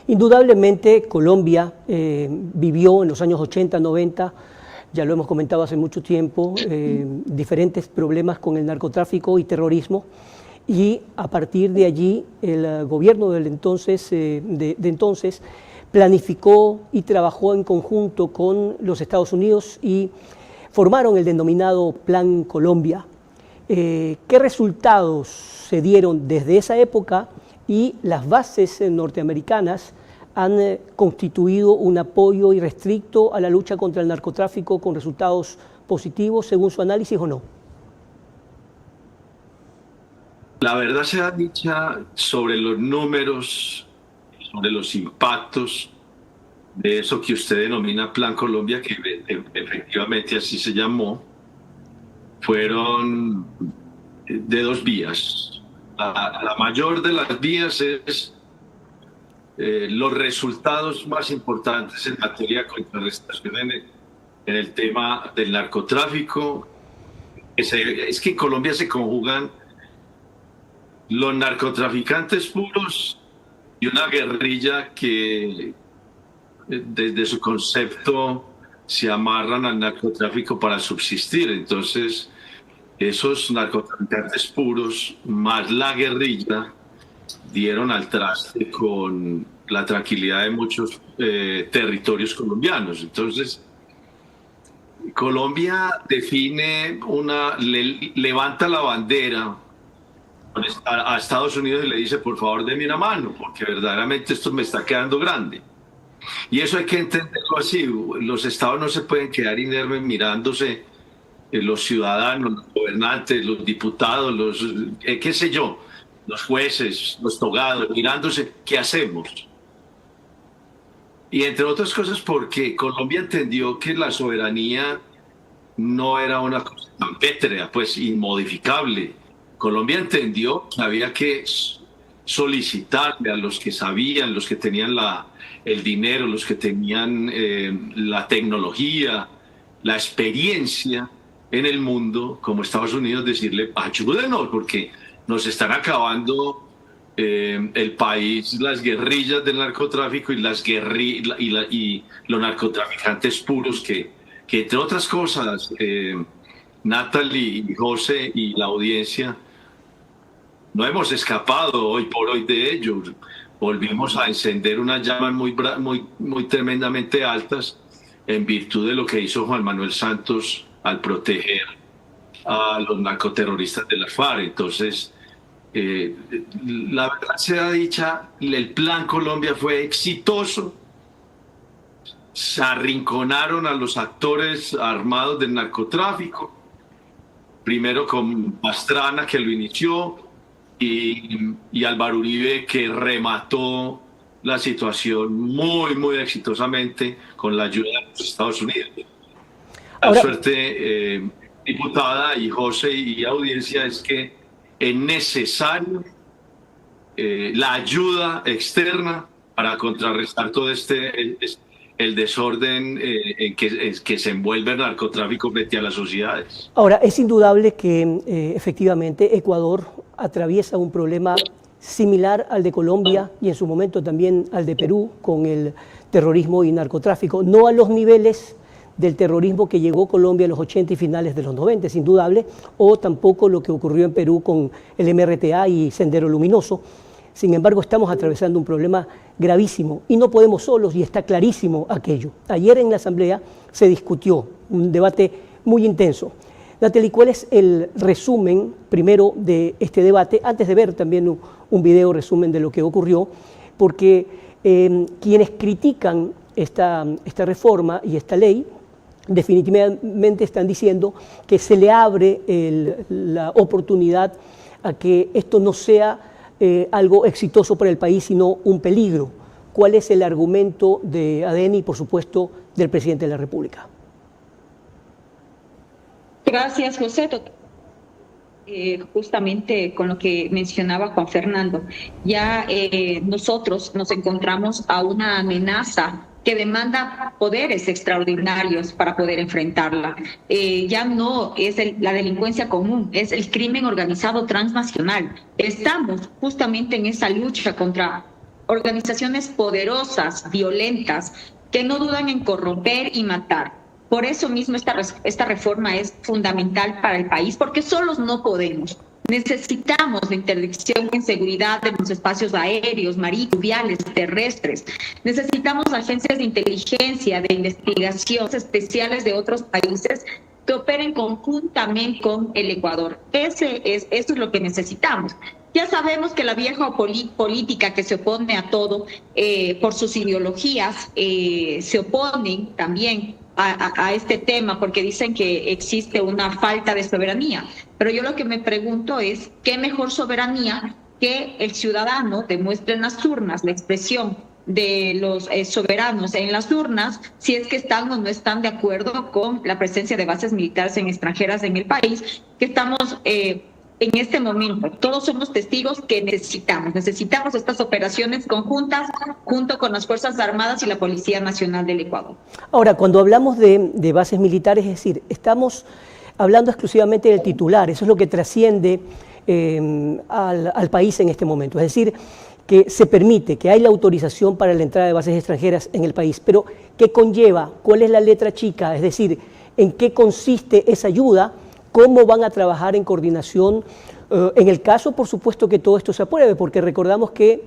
Indudablemente Colombia vivió en los años 80, 90, ya lo hemos comentado hace mucho tiempo, diferentes problemas con el narcotráfico y terrorismo, y a partir de allí el gobierno de entonces planificó y trabajó en conjunto con los Estados Unidos y formaron el denominado Plan Colombia. ¿Qué resultados se dieron desde esa época? Y las bases norteamericanas han constituido un apoyo irrestricto a la lucha contra el narcotráfico con resultados positivos, según su análisis, ¿o no? La verdad sea dicha, sobre los números, sobre los impactos de eso que usted denomina Plan Colombia, que efectivamente así se llamó, fueron de dos vías. La mayor de las vías es los resultados más importantes en materia de contrarrestación en el tema del narcotráfico. Es que en Colombia se conjugan los narcotraficantes puros y una guerrilla que desde su concepto se amarran al narcotráfico para subsistir. Entonces, esos narcotraficantes puros más la guerrilla dieron al traste con la tranquilidad de muchos territorios colombianos. Entonces, Colombia define levanta la bandera a Estados Unidos y le dice, por favor, deme una mano, porque verdaderamente esto me está quedando grande. Y eso hay que entenderlo así. Los estados no se pueden quedar inermes mirándose, los ciudadanos, los gobernantes, los diputados, qué sé yo, los jueces, los togados, mirándose, ¿qué hacemos? Y entre otras cosas porque Colombia entendió que la soberanía no era una cosa tan pétrea, pues inmodificable. Colombia entendió que había que solicitarle a los que sabían, los que tenían el dinero, los que tenían la tecnología, la experiencia en el mundo, como Estados Unidos, decirle, ayúdenos, porque nos están acabando el país, las guerrillas del narcotráfico y los narcotraficantes puros que entre otras cosas, Natalie y José y la audiencia, no hemos escapado hoy por hoy de ellos. Volvimos a encender unas llamas muy tremendamente altas en virtud de lo que hizo Juan Manuel Santos al proteger a los narcoterroristas de las FARC. Entonces, la verdad sea dicha, el Plan Colombia fue exitoso. Se arrinconaron a los actores armados del narcotráfico, primero con Pastrana, que lo inició, y Álvaro Uribe, que remató la situación muy exitosamente con la ayuda de los Estados Unidos. La suerte, diputada y José y audiencia, es que es necesario la ayuda externa para contrarrestar todo el desorden en que se envuelve el narcotráfico frente a las sociedades. Ahora, es indudable que efectivamente Ecuador atraviesa un problema similar al de Colombia y en su momento también al de Perú con el terrorismo y narcotráfico, no a los niveles del terrorismo que llegó Colombia en los 80 y finales de los 90, es indudable, o tampoco lo que ocurrió en Perú con el MRTA y Sendero Luminoso. Sin embargo, estamos atravesando un problema gravísimo y no podemos solos, y está clarísimo aquello. Ayer en la Asamblea se discutió un debate muy intenso. Natalie, ¿cuál es el resumen primero de este debate? Antes de ver también un video resumen de lo que ocurrió, porque quienes critican esta reforma y esta ley definitivamente están diciendo que se le abre la oportunidad a que esto no sea algo exitoso para el país, sino un peligro. ¿Cuál es el argumento de ADN y, por supuesto, del presidente de la República? Gracias, José. Justamente con lo que mencionaba Juan Fernando, ya nosotros nos encontramos a una amenaza que demanda poderes extraordinarios para poder enfrentarla. Ya no es la delincuencia común, es el crimen organizado transnacional. Estamos justamente en esa lucha contra organizaciones poderosas, violentas, que no dudan en corromper y matar. Por eso mismo esta reforma es fundamental para el país, porque solos no podemos. Necesitamos la interdicción en seguridad de los espacios aéreos, marítimos, fluviales, terrestres. Necesitamos agencias de inteligencia, de investigación especiales de otros países que operen conjuntamente con el Ecuador. Eso es lo que necesitamos. Ya sabemos que la vieja política que se opone a todo por sus ideologías se oponen también a este tema porque dicen que existe una falta de soberanía. Pero yo lo que me pregunto es, ¿qué mejor soberanía que el ciudadano demuestre en las urnas la expresión de los soberanos en las urnas, si es que están o no están de acuerdo con la presencia de bases militares extranjeras en el país, que estamos en este momento? Todos somos testigos que necesitamos estas operaciones conjuntas junto con las Fuerzas Armadas y la Policía Nacional del Ecuador. Ahora, cuando hablamos de bases militares, es decir, estamos hablando exclusivamente del titular, eso es lo que trasciende al país en este momento, es decir, que se permite, que hay la autorización para la entrada de bases extranjeras en el país, pero ¿qué conlleva? ¿Cuál es la letra chica? Es decir, ¿en qué consiste esa ayuda? ¿Cómo van a trabajar en coordinación? En el caso, por supuesto, que todo esto se apruebe, porque recordemos que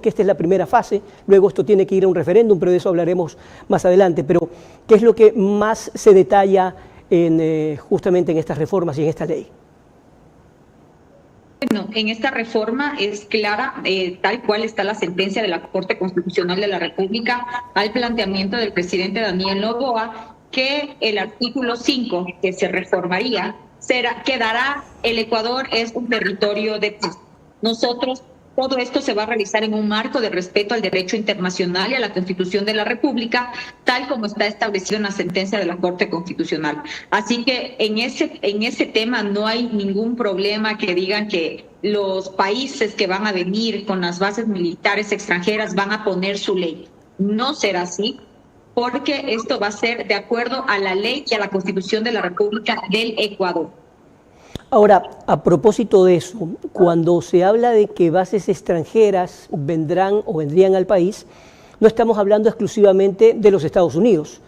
esta es la primera fase, luego esto tiene que ir a un referéndum, pero de eso hablaremos más adelante. Pero, ¿qué es lo que más se detalla justamente en estas reformas y en esta ley? Bueno, en esta reforma es clara, tal cual está la sentencia de la Corte Constitucional de la República al planteamiento del presidente Daniel Noboa, que el artículo 5 que se reformaría quedará, el Ecuador es un territorio de paz. Nosotros, todo esto se va a realizar en un marco de respeto al derecho internacional y a la Constitución de la República, tal como está establecido en la sentencia de la Corte Constitucional. Así que en ese tema no hay ningún problema que digan que los países que van a venir con las bases militares extranjeras van a poner su ley. No será así, porque esto va a ser de acuerdo a la ley y a la Constitución de la República del Ecuador. Ahora, a propósito de eso, cuando se habla de que bases extranjeras vendrán o vendrían al país, no estamos hablando exclusivamente de los Estados Unidos.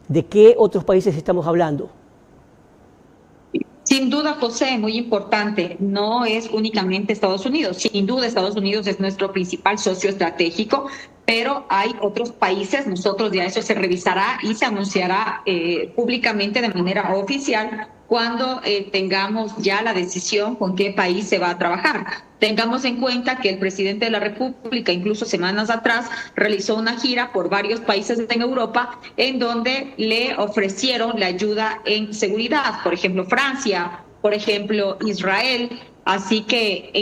¿De qué otros países estamos hablando? Sin duda, José, muy importante, no es únicamente Estados Unidos. Sin duda, Estados Unidos es nuestro principal socio estratégico, pero hay otros países, nosotros ya eso se revisará y se anunciará públicamente de manera oficial cuando tengamos ya la decisión con qué país se va a trabajar. Tengamos en cuenta que el presidente de la República, incluso semanas atrás, realizó una gira por varios países en Europa en donde le ofrecieron la ayuda en seguridad, por ejemplo, Francia, por ejemplo, Israel. Así que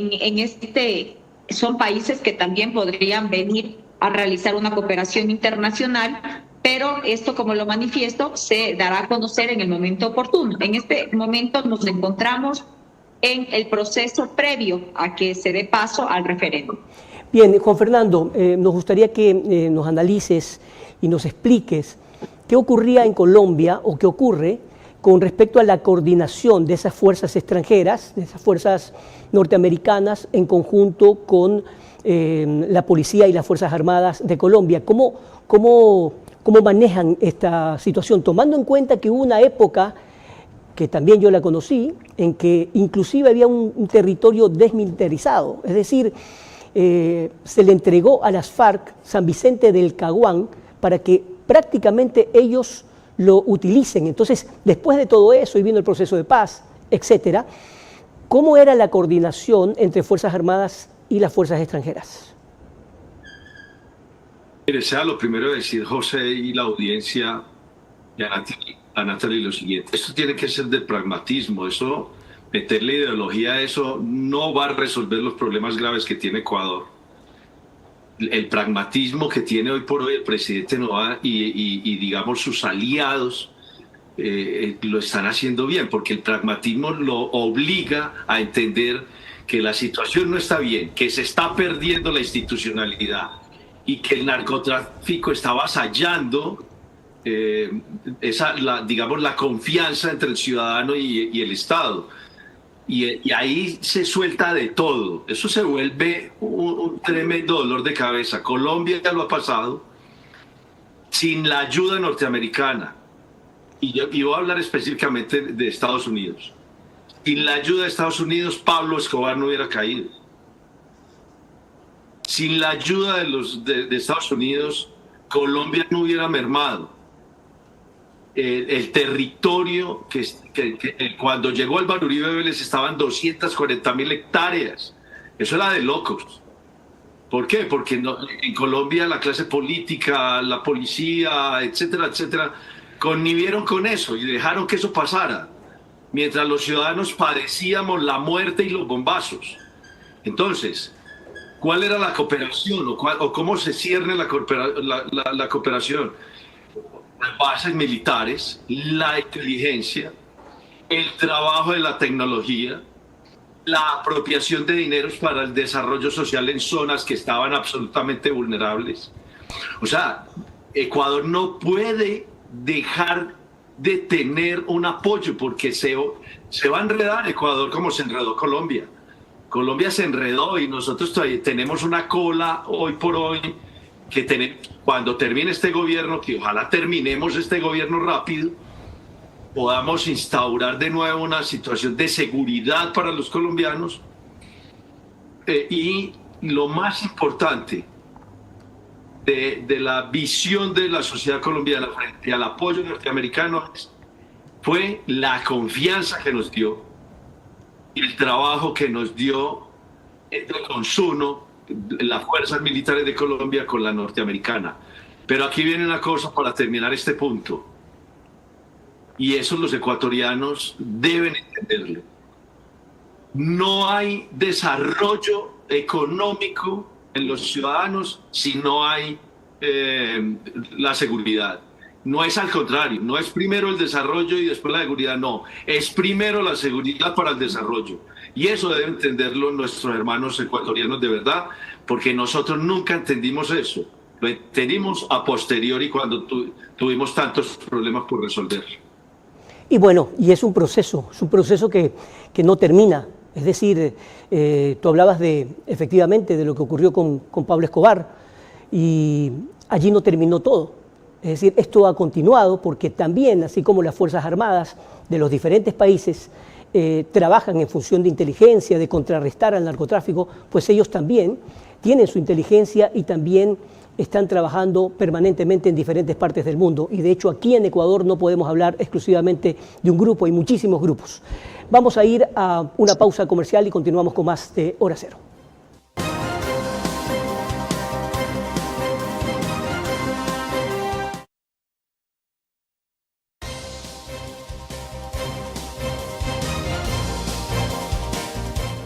son países que también podrían venir a realizar una cooperación internacional, pero esto, como lo manifiesto, se dará a conocer en el momento oportuno. En este momento nos encontramos en el proceso previo a que se dé paso al referéndum. Bien, Juan Fernando, nos gustaría que nos analices y nos expliques qué ocurría en Colombia o qué ocurre con respecto a la coordinación de esas fuerzas extranjeras, de esas fuerzas norteamericanas en conjunto con la policía y las Fuerzas Armadas de Colombia. ¿Cómo manejan esta situación? Tomando en cuenta que hubo una época, que también yo la conocí, en que inclusive había un territorio desmilitarizado, es decir, se le entregó a las FARC San Vicente del Caguán para que prácticamente ellos lo utilicen. Entonces, después de todo eso, y vino el proceso de paz, etcétera, ¿cómo era la coordinación entre Fuerzas Armadas y las fuerzas extranjeras? Mire, sea lo primero decir, José, y la audiencia, y a Natalie, lo siguiente. Esto tiene que ser de pragmatismo. Eso, meterle ideología a eso, no va a resolver los problemas graves que tiene Ecuador. El pragmatismo que tiene hoy por hoy el presidente Noboa y digamos, sus aliados lo están haciendo bien, porque el pragmatismo lo obliga a entender que la situación no está bien, que se está perdiendo la institucionalidad y que el narcotráfico está avasallando digamos, la confianza entre el ciudadano y el Estado. Y ahí se suelta de todo. Eso se vuelve un tremendo dolor de cabeza. Colombia ya lo ha pasado sin la ayuda norteamericana. Y voy a hablar específicamente de Estados Unidos. Sin la ayuda de Estados Unidos, Pablo Escobar no hubiera caído. Sin la ayuda de Estados Unidos, Colombia no hubiera mermado. El territorio que cuando llegó Álvaro Uribe Vélez estaban 240.000 hectáreas. Eso era de locos. ¿Por qué? Porque en Colombia la clase política, la policía, etcétera, etcétera, connivieron con eso y dejaron que eso pasara, mientras los ciudadanos padecíamos la muerte y los bombazos. Entonces, ¿cuál era la cooperación o cómo se cierne la cooperación? Las bases militares, la inteligencia, el trabajo de la tecnología, la apropiación de dineros para el desarrollo social en zonas que estaban absolutamente vulnerables. O sea, Ecuador no puede dejar de tener un apoyo porque se va a enredar Ecuador como se enredó Colombia. Colombia se enredó y nosotros todavía tenemos una cola hoy por hoy que cuando termine este gobierno, que ojalá terminemos este gobierno rápido, podamos instaurar de nuevo una situación de seguridad para los colombianos. Y lo más importante de la visión de la sociedad colombiana frente al apoyo norteamericano fue la confianza que nos dio y el trabajo que nos dio el consumo, las fuerzas militares de Colombia con la norteamericana. Pero aquí viene una cosa para terminar este punto, y eso los ecuatorianos deben entenderlo. No hay desarrollo económico en los ciudadanos si no hay la seguridad. No es al contrario, no es primero el desarrollo y después la seguridad, no. Es primero la seguridad para el desarrollo. Y eso deben entenderlo nuestros hermanos ecuatorianos de verdad, porque nosotros nunca entendimos eso. Lo entendimos a posteriori cuando tuvimos tantos problemas por resolver. Y bueno, y es un proceso que no termina. Es decir, tú hablabas efectivamente de lo que ocurrió con Pablo Escobar, y allí no terminó todo. Es decir, esto ha continuado porque también, así como las Fuerzas Armadas de los diferentes países trabajan en función de inteligencia, de contrarrestar al narcotráfico, pues ellos también tienen su inteligencia y también están trabajando permanentemente en diferentes partes del mundo. Y de hecho aquí en Ecuador no podemos hablar exclusivamente de un grupo, hay muchísimos grupos. Vamos a ir a una pausa comercial y continuamos con más de Hora Cero.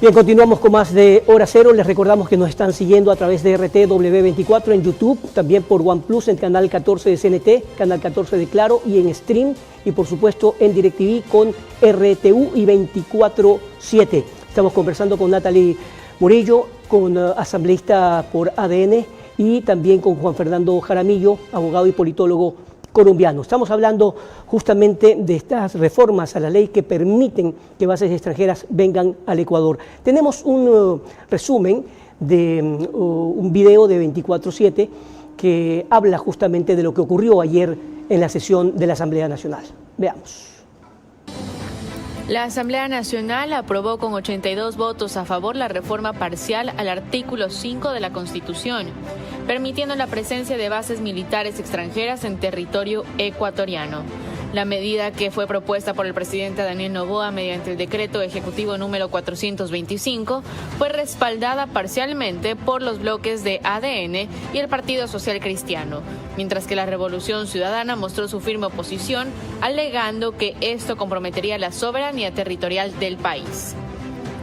Bien, continuamos con más de Hora Cero. Les recordamos que nos están siguiendo a través de RTW24 en YouTube, también por OnePlus en canal 14 de CNT, canal 14 de Claro y en Stream, y por supuesto en DirecTV con RTU y 24/7. Estamos conversando con Natalie Murillo, asambleísta por ADN, y también con Juan Fernando Jaramillo, abogado y politólogo colombiano. Estamos hablando justamente de estas reformas a la ley que permiten que bases extranjeras vengan al Ecuador. Tenemos un resumen de un video de 24/7 que habla justamente de lo que ocurrió ayer en la sesión de la Asamblea Nacional. Veamos. La Asamblea Nacional aprobó con 82 votos a favor la reforma parcial al artículo 5 de la Constitución, permitiendo la presencia de bases militares extranjeras en territorio ecuatoriano. La medida, que fue propuesta por el presidente Daniel Noboa mediante el decreto ejecutivo número 425, fue respaldada parcialmente por los bloques de ADN y el Partido Social Cristiano, mientras que la Revolución Ciudadana mostró su firme oposición, alegando que esto comprometería la soberanía territorial del país.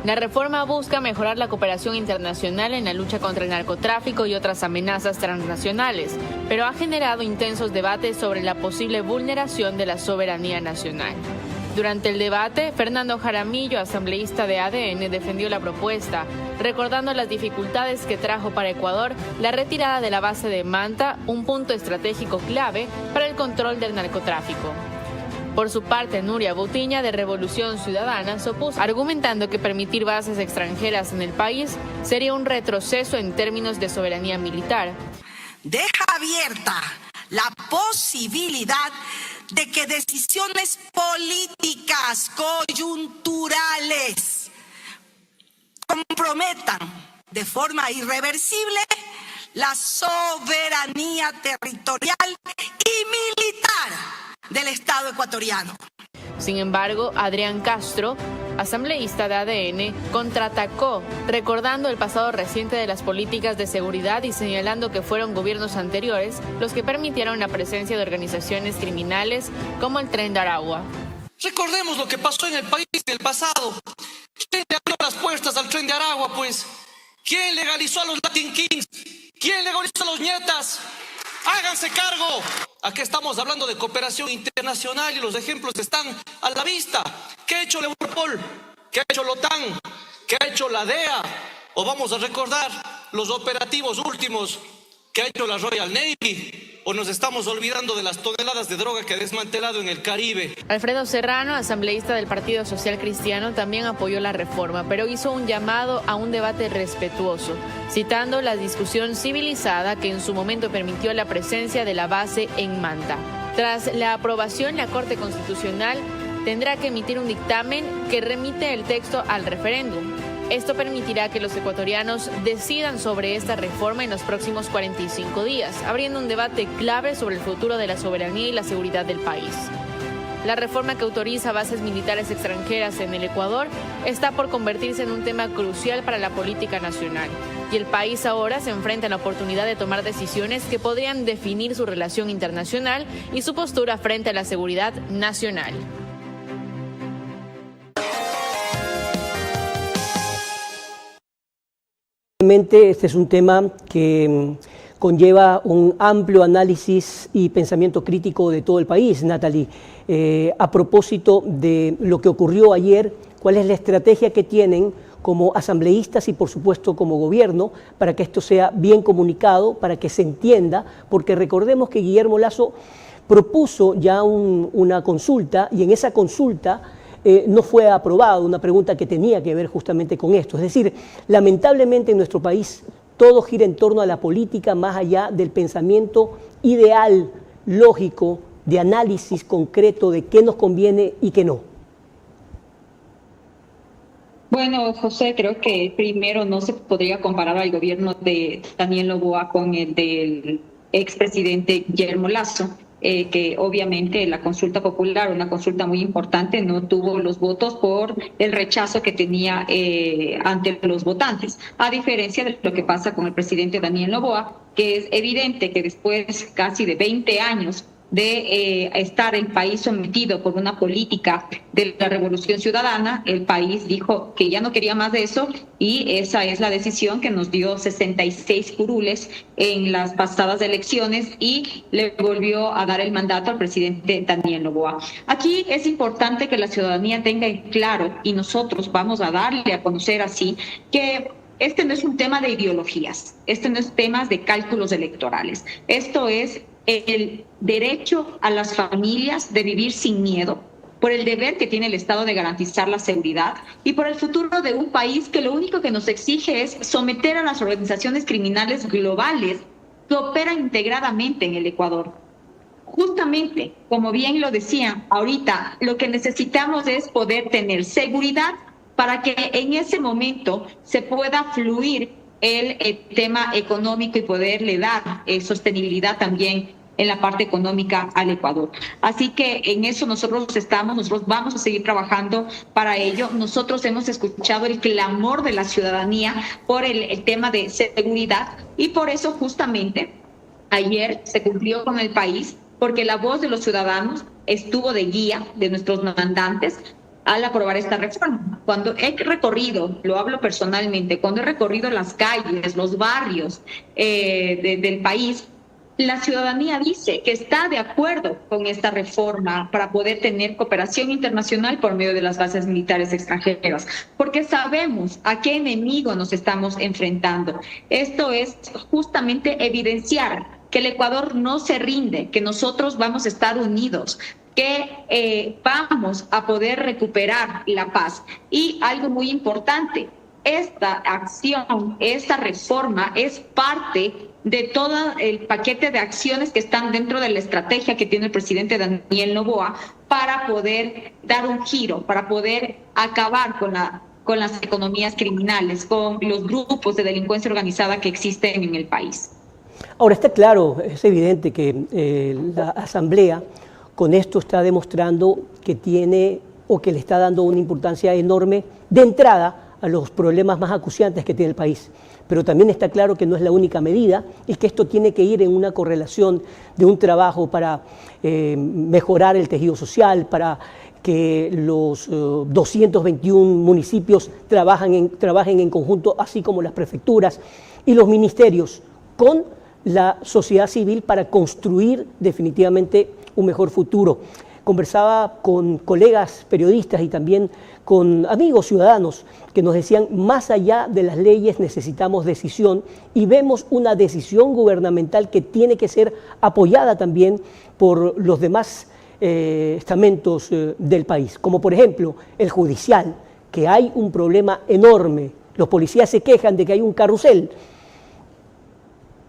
La reforma busca mejorar la cooperación internacional en la lucha contra el narcotráfico y otras amenazas transnacionales, pero ha generado intensos debates sobre la posible vulneración de la soberanía nacional. Durante el debate, Fernando Jaramillo, asambleísta de ADN, defendió la propuesta, recordando las dificultades que trajo para Ecuador la retirada de la base de Manta, un punto estratégico clave para el control del narcotráfico. Por su parte, Nuria Boutiña, de Revolución Ciudadana, se opuso, argumentando que permitir bases extranjeras en el país sería un retroceso en términos de soberanía militar. Deja abierta la posibilidad de que decisiones políticas coyunturales comprometan de forma irreversible la soberanía territorial y militar del Estado ecuatoriano. Sin embargo, Adrián Castro, asambleísta de ADN, contraatacó, recordando el pasado reciente de las políticas de seguridad y señalando que fueron gobiernos anteriores los que permitieron la presencia de organizaciones criminales como el Tren de Aragua. Recordemos lo que pasó en el país en el pasado. ¿Quién le abrió las puertas al Tren de Aragua, pues? ¿Quién legalizó a los Latin Kings? ¿Quién legalizó a los Nietas? ¡Háganse cargo! Aquí estamos hablando de cooperación internacional y los ejemplos están a la vista. ¿Qué ha hecho la Europol? ¿Qué ha hecho la OTAN? ¿Qué ha hecho la DEA? O vamos a recordar los operativos últimos que ha hecho la Royal Navy. ¿O nos estamos olvidando de las toneladas de droga que ha desmantelado en el Caribe? Alfredo Serrano, asambleísta del Partido Social Cristiano, también apoyó la reforma, pero hizo un llamado a un debate respetuoso, citando la discusión civilizada que en su momento permitió la presencia de la base en Manta. Tras la aprobación, la Corte Constitucional tendrá que emitir un dictamen que remite el texto al referéndum. Esto permitirá que los ecuatorianos decidan sobre esta reforma en los próximos 45 días, abriendo un debate clave sobre el futuro de la soberanía y la seguridad del país. La reforma que autoriza bases militares extranjeras en el Ecuador está por convertirse en un tema crucial para la política nacional, y el país ahora se enfrenta a la oportunidad de tomar decisiones que podrían definir su relación internacional y su postura frente a la seguridad nacional. Este es un tema que conlleva un amplio análisis y pensamiento crítico de todo el país, Natalie. A propósito de lo que ocurrió ayer, ¿cuál es la estrategia que tienen como asambleístas y por supuesto como gobierno para que esto sea bien comunicado, para que se entienda? Porque recordemos que Guillermo Lasso propuso ya una consulta y en esa consulta no fue aprobada una pregunta que tenía que ver justamente con esto. Es decir, lamentablemente en nuestro país todo gira en torno a la política más allá del pensamiento ideal, lógico, de análisis concreto de qué nos conviene y qué no. Bueno, José, creo que primero no se podría comparar al gobierno de Daniel Noboa con el del expresidente Guillermo Lasso. Que obviamente la consulta popular, una consulta muy importante, no tuvo los votos por el rechazo que tenía ante los votantes, a diferencia de lo que pasa con el presidente Daniel Noboa, que es evidente que después casi de 20 años de estar el país sometido por una política de la Revolución Ciudadana, el país dijo que ya no quería más de eso y esa es la decisión que nos dio 66 curules en las pasadas elecciones y le volvió a dar el mandato al presidente Daniel Noboa. Aquí es importante que la ciudadanía tenga claro, y nosotros vamos a darle a conocer así, que este no es un tema de ideologías, este no es temas de cálculos electorales, esto es el derecho a las familias de vivir sin miedo, por el deber que tiene el Estado de garantizar la seguridad y por el futuro de un país que lo único que nos exige es someter a las organizaciones criminales globales que operan integradamente en el Ecuador. Justamente, como bien lo decía ahorita, lo que necesitamos es poder tener seguridad para que en ese momento se pueda fluir el tema económico y poderle dar sostenibilidad también en la parte económica al Ecuador. Así que en eso nosotros vamos a seguir trabajando para ello. Nosotros hemos escuchado el clamor de la ciudadanía por el tema de seguridad y por eso justamente ayer se cumplió con el país, porque la voz de los ciudadanos estuvo de guía de nuestros mandantes al aprobar esta reforma. Cuando he recorrido, lo hablo personalmente, cuando he recorrido las calles, los barrios del país, la ciudadanía dice que está de acuerdo con esta reforma para poder tener cooperación internacional por medio de las bases militares extranjeras, porque sabemos a qué enemigo nos estamos enfrentando. Esto es justamente evidenciar que el Ecuador no se rinde, que nosotros vamos a estar unidos. que vamos a poder recuperar la paz. Y algo muy importante, esta acción, esta reforma es parte de todo el paquete de acciones que están dentro de la estrategia que tiene el presidente Daniel Noboa para poder dar un giro, para poder acabar con las economías criminales, con los grupos de delincuencia organizada que existen en el país. Ahora, está claro, es evidente que la Asamblea con esto está demostrando que tiene o que le está dando una importancia enorme de entrada a los problemas más acuciantes que tiene el país. Pero también está claro que no es la única medida y que esto tiene que ir en una correlación de un trabajo para mejorar el tejido social, para que los 221 municipios trabajen en conjunto, así como las prefecturas y los ministerios, con la sociedad civil para construir definitivamente un mejor futuro. Conversaba con colegas periodistas y también con amigos ciudadanos que nos decían, más allá de las leyes necesitamos decisión, y vemos una decisión gubernamental que tiene que ser apoyada también por los demás estamentos del país, como por ejemplo el judicial, que hay un problema enorme. Los policías se quejan de que hay un carrusel.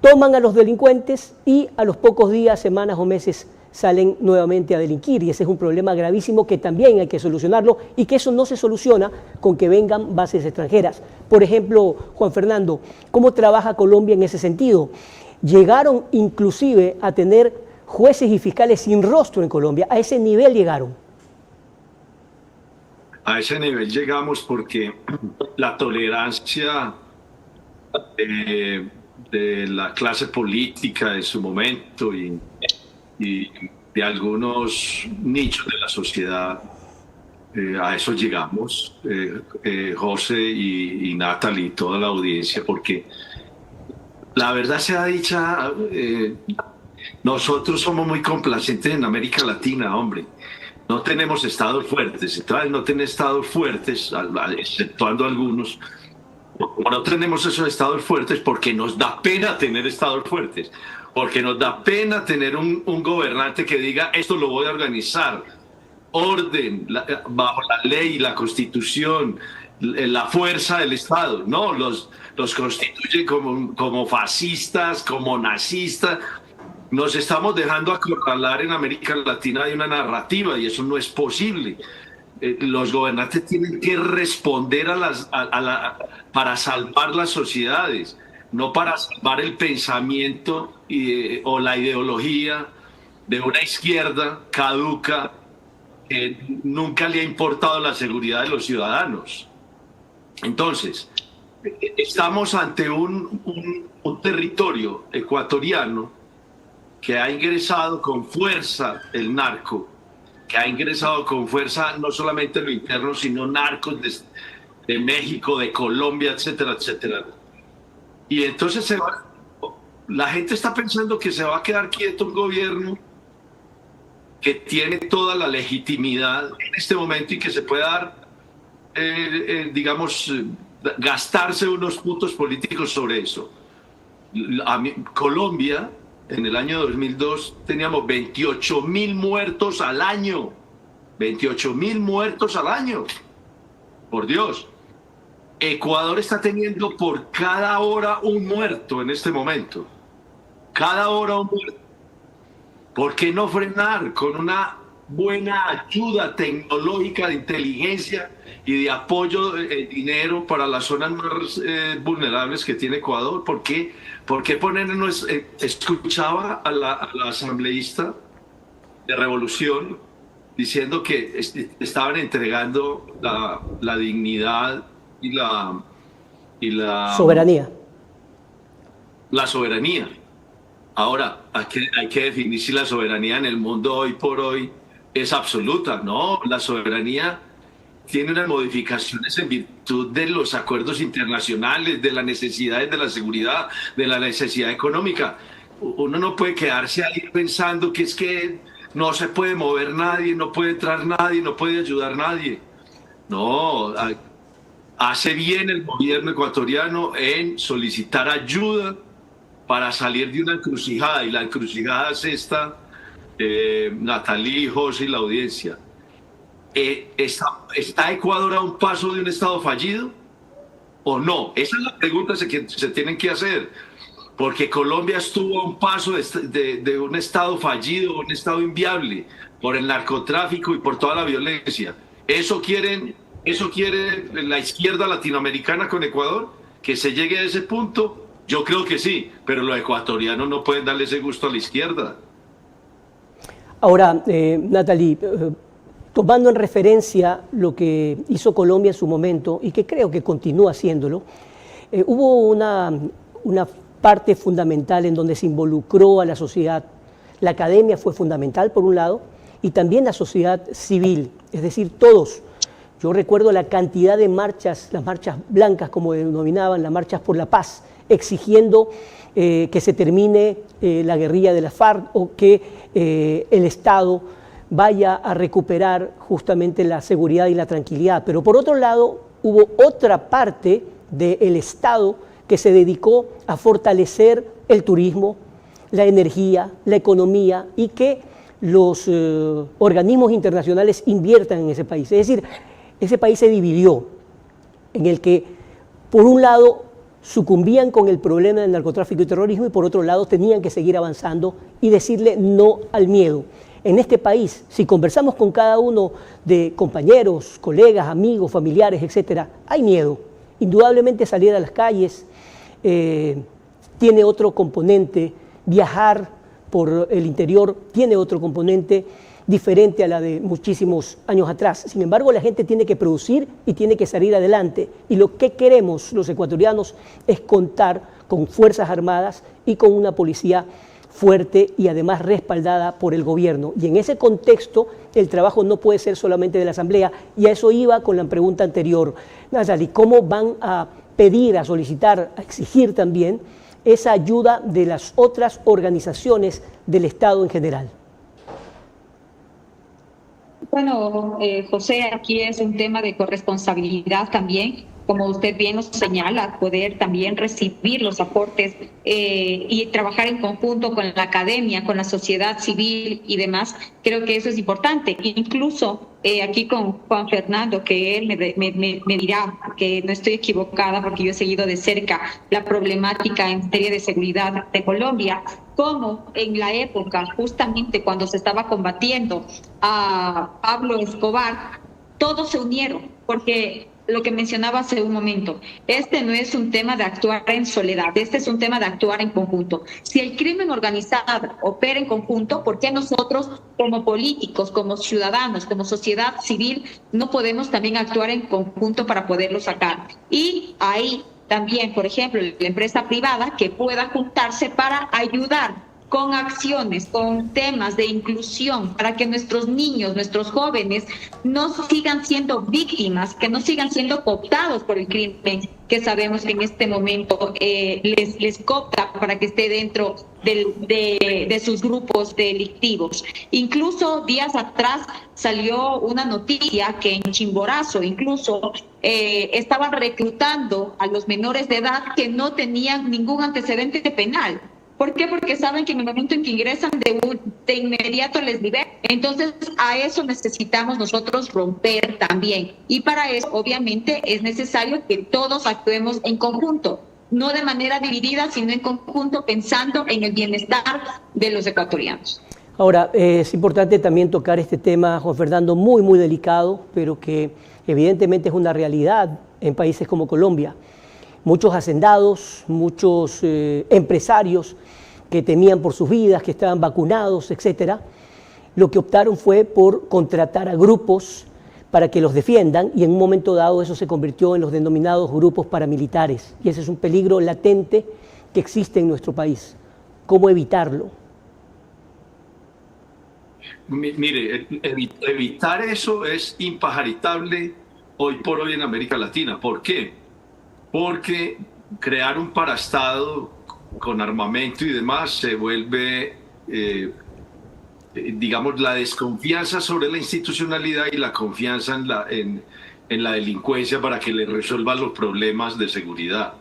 Toman a los delincuentes y a los pocos días, semanas o meses salen nuevamente a delinquir, y ese es un problema gravísimo que también hay que solucionarlo, y que eso no se soluciona con que vengan bases extranjeras. Por ejemplo, Juan Fernando, ¿cómo trabaja Colombia en ese sentido? Llegaron inclusive a tener jueces y fiscales sin rostro en Colombia, a ese nivel llegaron. A ese nivel llegamos porque la tolerancia de la clase política en su momento y de algunos nichos de la sociedad, a eso llegamos, José y Natalie y toda la audiencia, porque la verdad sea dicha, nosotros somos muy complacientes en América Latina, hombre. No tenemos estados fuertes, entonces no tener estados fuertes, exceptuando algunos, no tenemos esos estados fuertes porque nos da pena tener estados fuertes, porque nos da pena tener un gobernante que diga, esto lo voy a organizar, orden, bajo la ley, la constitución, la fuerza del Estado. No, los constituyen como fascistas, como nazistas. Nos estamos dejando acorralar en América Latina de una narrativa y eso no es posible. Los gobernantes tienen que responder para salvar las sociedades, no para salvar el pensamiento o la ideología de una izquierda caduca que nunca le ha importado la seguridad de los ciudadanos. Entonces, estamos ante un territorio ecuatoriano que ha ingresado con fuerza el narco, que ha ingresado con fuerza no solamente en lo interno, sino narcos de México, de Colombia, etcétera, etcétera. Y entonces la gente está pensando que se va a quedar quieto un gobierno que tiene toda la legitimidad en este momento y que se puede dar, gastarse unos puntos políticos sobre eso. Colombia, en el año 2002, teníamos 28.000 muertos al año. 28.000 muertos al año. Por Dios. Ecuador está teniendo por cada hora un muerto en este momento. Cada hora un muerto. ¿Por qué no frenar con una buena ayuda tecnológica de inteligencia y de apoyo de dinero para las zonas más vulnerables que tiene Ecuador? ¿Por qué ponernos? Escuchaba a la asambleísta de Revolución diciendo que estaban entregando la dignidad y la soberanía. La soberanía. Ahora, hay que definir si la soberanía en el mundo hoy por hoy es absoluta. No, la soberanía tiene unas modificaciones en virtud de los acuerdos internacionales, de las necesidades de la seguridad, de la necesidad económica. Uno no puede quedarse ahí pensando que es que no se puede mover nadie, no puede entrar nadie, no puede ayudar nadie. No, hace bien el gobierno ecuatoriano en solicitar ayuda para salir de una encrucijada, y la encrucijada es esta Natalie, José y la audiencia. ¿Está Ecuador a un paso de un Estado fallido o no? Esa es la pregunta que se tienen que hacer, porque Colombia estuvo a un paso de un Estado fallido, un Estado inviable, por el narcotráfico y por toda la violencia. ¿Eso quiere la izquierda latinoamericana con Ecuador? ¿Que se llegue a ese punto? Yo creo que sí, pero los ecuatorianos no pueden darle ese gusto a la izquierda. Ahora, Natalie, tomando en referencia lo que hizo Colombia en su momento y que creo que continúa haciéndolo, hubo una parte fundamental en donde se involucró a la sociedad. La academia fue fundamental, por un lado, y también la sociedad civil, es decir, todos. Yo recuerdo la cantidad de marchas, las marchas blancas, como denominaban, las marchas por la paz, exigiendo que se termine la guerrilla de la FARC o que el Estado vaya a recuperar justamente la seguridad y la tranquilidad. Pero por otro lado, hubo otra parte del Estado que se dedicó a fortalecer el turismo, la energía, la economía y que los organismos internacionales inviertan en ese país. Es decir, ese país se dividió en el que, por un lado, sucumbían con el problema del narcotráfico y terrorismo y por otro lado tenían que seguir avanzando y decirle no al miedo. En este país, si conversamos con cada uno de compañeros, colegas, amigos, familiares, etcétera, hay miedo. Indudablemente salir a las calles tiene otro componente, viajar por el interior tiene otro componente diferente a la de muchísimos años atrás. Sin embargo, la gente tiene que producir y tiene que salir adelante. Y lo que queremos los ecuatorianos es contar con fuerzas armadas y con una policía fuerte y además respaldada por el gobierno. Y en ese contexto, el trabajo no puede ser solamente de la Asamblea. Y a eso iba con la pregunta anterior. Natalie, ¿cómo van a pedir, a solicitar, a exigir también esa ayuda de las otras organizaciones del Estado en general? Bueno, José, aquí es un tema de corresponsabilidad también, como usted bien nos señala, poder también recibir los aportes y trabajar en conjunto con la academia, con la sociedad civil y demás. Creo que eso es importante. Incluso aquí con Juan Fernando, que él me dirá que no estoy equivocada porque yo he seguido de cerca la problemática en materia de seguridad de Colombia, como en la época, justamente cuando se estaba combatiendo a Pablo Escobar, todos se unieron, porque lo que mencionaba hace un momento, este no es un tema de actuar en soledad, este es un tema de actuar en conjunto. Si el crimen organizado opera en conjunto, ¿por qué nosotros como políticos, como ciudadanos, como sociedad civil, no podemos también actuar en conjunto para poderlo sacar? Y ahí también, por ejemplo, la empresa privada que pueda juntarse para ayudar con acciones, con temas de inclusión, para que nuestros niños, nuestros jóvenes no sigan siendo víctimas, que no sigan siendo cooptados por el crimen, que sabemos que en este momento les coopta para que esté dentro de sus grupos delictivos. Incluso días atrás salió una noticia que en Chimborazo incluso estaban reclutando a los menores de edad que no tenían ningún antecedente penal. ¿Por qué? Porque saben que en el momento en que ingresan de inmediato les liberan. Entonces, a eso necesitamos nosotros romper también. Y para eso, obviamente, es necesario que todos actuemos en conjunto, no de manera dividida, sino en conjunto, pensando en el bienestar de los ecuatorianos. Ahora, es importante también tocar este tema, Juan Fernando, muy, muy delicado, pero que evidentemente es una realidad en países como Colombia. Muchos hacendados, muchos empresarios que temían por sus vidas, que estaban vacunados, etcétera, lo que optaron fue por contratar a grupos para que los defiendan y en un momento dado eso se convirtió en los denominados grupos paramilitares. Y ese es un peligro latente que existe en nuestro país. ¿Cómo evitarlo? Mire, evitar eso es impajaritable hoy por hoy en América Latina. ¿Por qué? Porque crear un paraestado con armamento y demás se vuelve, digamos, la desconfianza sobre la institucionalidad y la confianza en la delincuencia para que le resuelva los problemas de seguridad.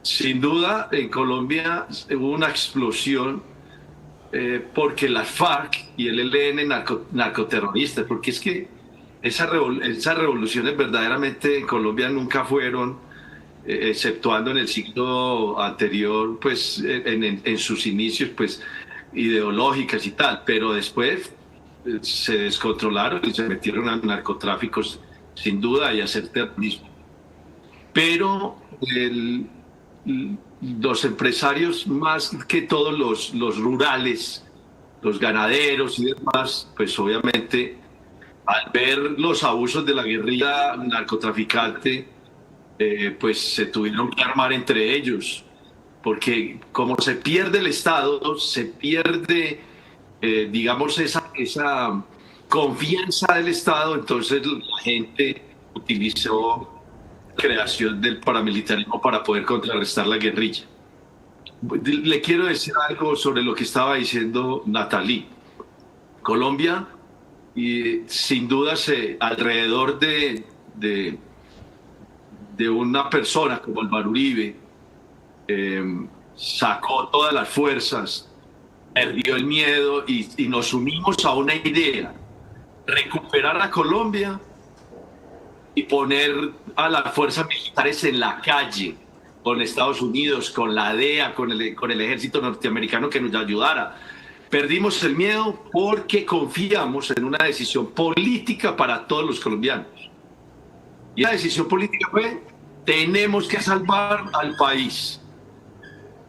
Sin duda, en Colombia hubo una explosión porque las FARC y el ELN narcoterroristas, porque es que esas revoluciones verdaderamente en Colombia nunca fueron, exceptuando en el siglo anterior, pues en sus inicios, pues ideológicas y tal, pero después se descontrolaron y se metieron a narcotráficos sin duda y a hacer terrorismo. Pero los empresarios, más que todos los rurales, los ganaderos y demás, pues obviamente al ver los abusos de la guerrilla narcotraficante, pues se tuvieron que armar entre ellos, porque como se pierde el Estado, se pierde, digamos, esa confianza del Estado, entonces la gente utilizó creación del paramilitarismo para poder contrarrestar la guerrilla. Le quiero decir algo sobre lo que estaba diciendo Natalie. Colombia, y sin duda, alrededor de una persona como Álvaro Uribe, sacó todas las fuerzas, perdió el miedo y nos unimos a una idea: recuperar a Colombia y poner a las fuerzas militares en la calle, con Estados Unidos, con la DEA, con el ejército norteamericano que nos ayudara. Perdimos el miedo porque confiamos en una decisión política para todos los colombianos. Y la decisión política fue: tenemos que salvar al país.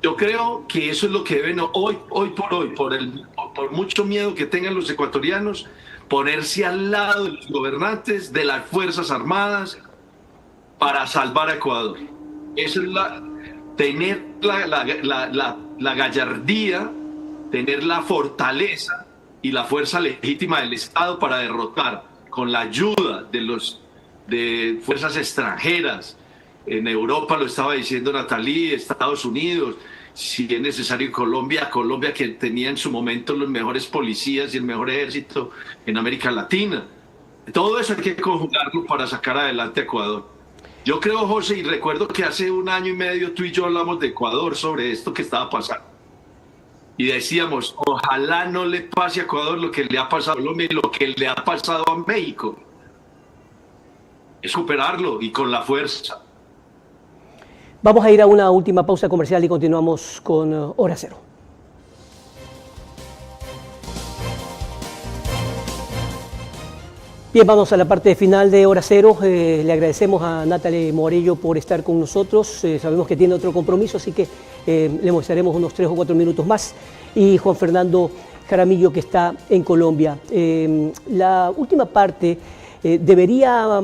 Yo creo que eso es lo que deben hoy por hoy, por mucho miedo que tengan los ecuatorianos, ponerse al lado de los gobernantes, de las Fuerzas Armadas, para salvar a Ecuador. Eso es tener la gallardía, tener la fortaleza y la fuerza legítima del Estado para derrotar, con la ayuda de fuerzas extranjeras. En Europa, lo estaba diciendo Natalie, Estados Unidos, si es necesario Colombia que tenía en su momento los mejores policías y el mejor ejército en América Latina. Todo eso hay que conjugarlo para sacar adelante a Ecuador. Yo creo, José, y recuerdo que hace 1 año y medio tú y yo hablamos de Ecuador sobre esto que estaba pasando. Y decíamos, ojalá no le pase a Ecuador lo que le ha pasado a Colombia y lo que le ha pasado a México. Es superarlo y con la fuerza. Vamos a ir a una última pausa comercial y continuamos con Hora Cero. Bien, vamos a la parte final de Hora Cero. Le agradecemos a Natalie Morillo por estar con nosotros. Sabemos que tiene otro compromiso, así que le mostraremos unos 3 o 4 minutos más. Y Juan Fernando Jaramillo, que está en Colombia. La última parte debería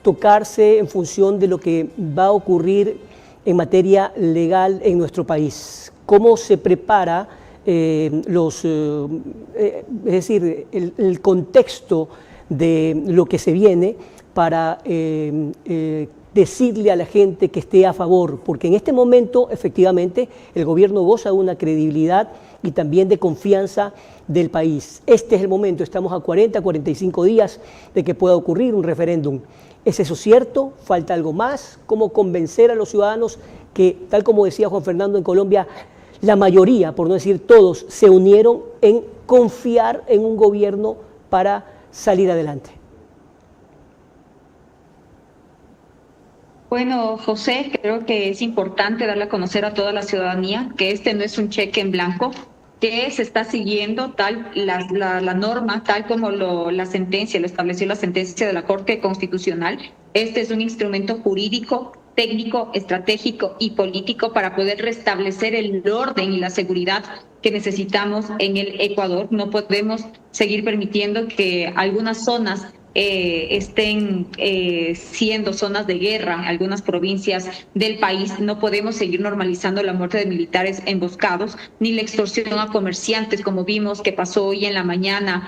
tocarse en función de lo que va a ocurrir en materia legal en nuestro país. ¿Cómo se prepara es decir, el contexto de lo que se viene para decirle a la gente que esté a favor? Porque en este momento, efectivamente, el gobierno goza de una credibilidad y también de confianza del país. Este es el momento, estamos a 40, 45 días de que pueda ocurrir un referéndum. ¿Es eso cierto? ¿Falta algo más? ¿Cómo convencer a los ciudadanos que, tal como decía Juan Fernando, en Colombia la mayoría, por no decir todos, se unieron en confiar en un gobierno para salir adelante? Bueno, José, creo que es importante darle a conocer a toda la ciudadanía que este no es un cheque en blanco, que se está siguiendo la norma, tal como la sentencia, lo estableció la sentencia de la Corte Constitucional. Este es un instrumento jurídico, técnico, estratégico y político para poder restablecer el orden y la seguridad que necesitamos en el Ecuador. No podemos seguir permitiendo que algunas zonas estén siendo zonas de guerra en algunas provincias del país. No podemos seguir normalizando la muerte de militares emboscados, ni la extorsión a comerciantes, como vimos que pasó hoy en la mañana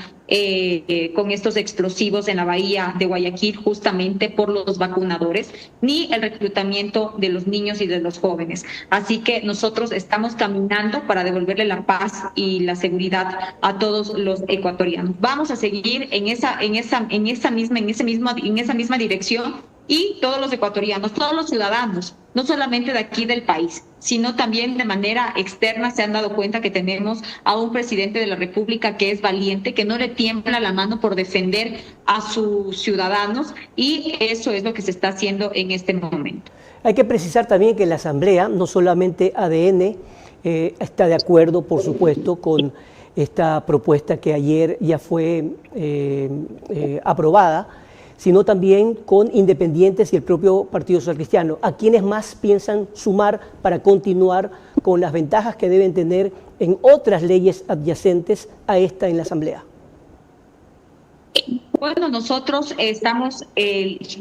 con estos explosivos en la bahía de Guayaquil, justamente por los vacunadores, ni el reclutamiento de los niños y de los jóvenes. Así que nosotros estamos caminando para devolverle la paz y la seguridad a todos los ecuatorianos. Vamos a seguir en esa misma dirección, y todos los ecuatorianos, todos los ciudadanos, no solamente de aquí del país, sino también de manera externa se han dado cuenta que tenemos a un presidente de la República que es valiente, que no le tiembla la mano por defender a sus ciudadanos, y eso es lo que se está haciendo en este momento. Hay que precisar también que la Asamblea, no solamente ADN, está de acuerdo, por supuesto, con esta propuesta que ayer ya fue aprobada, sino también con independientes y el propio Partido Social Cristiano. ¿A quiénes más piensan sumar para continuar con las ventajas que deben tener en otras leyes adyacentes a esta en la Asamblea? Bueno, nosotros estamos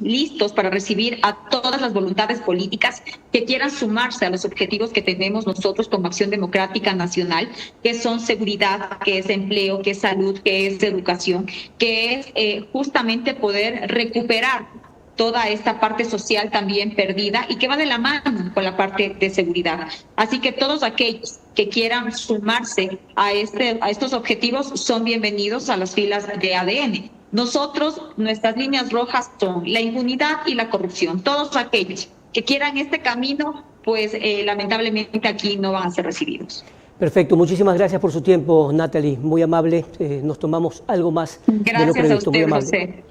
listos para recibir a todas las voluntades políticas que quieran sumarse a los objetivos que tenemos nosotros como Acción Democrática Nacional, que son seguridad, que es empleo, que es salud, que es educación, que es justamente poder recuperar toda esta parte social también perdida y que va de la mano con la parte de seguridad. Así que todos aquellos que quieran sumarse a estos objetivos son bienvenidos a las filas de ADN. Nosotros, nuestras líneas rojas son la impunidad y la corrupción. Todos aquellos que quieran este camino, pues lamentablemente aquí no van a ser recibidos. Perfecto, muchísimas gracias por su tiempo, Natalie, muy amable. Nos tomamos algo más de lo Gracias a previsto. usted, Muy amable. José.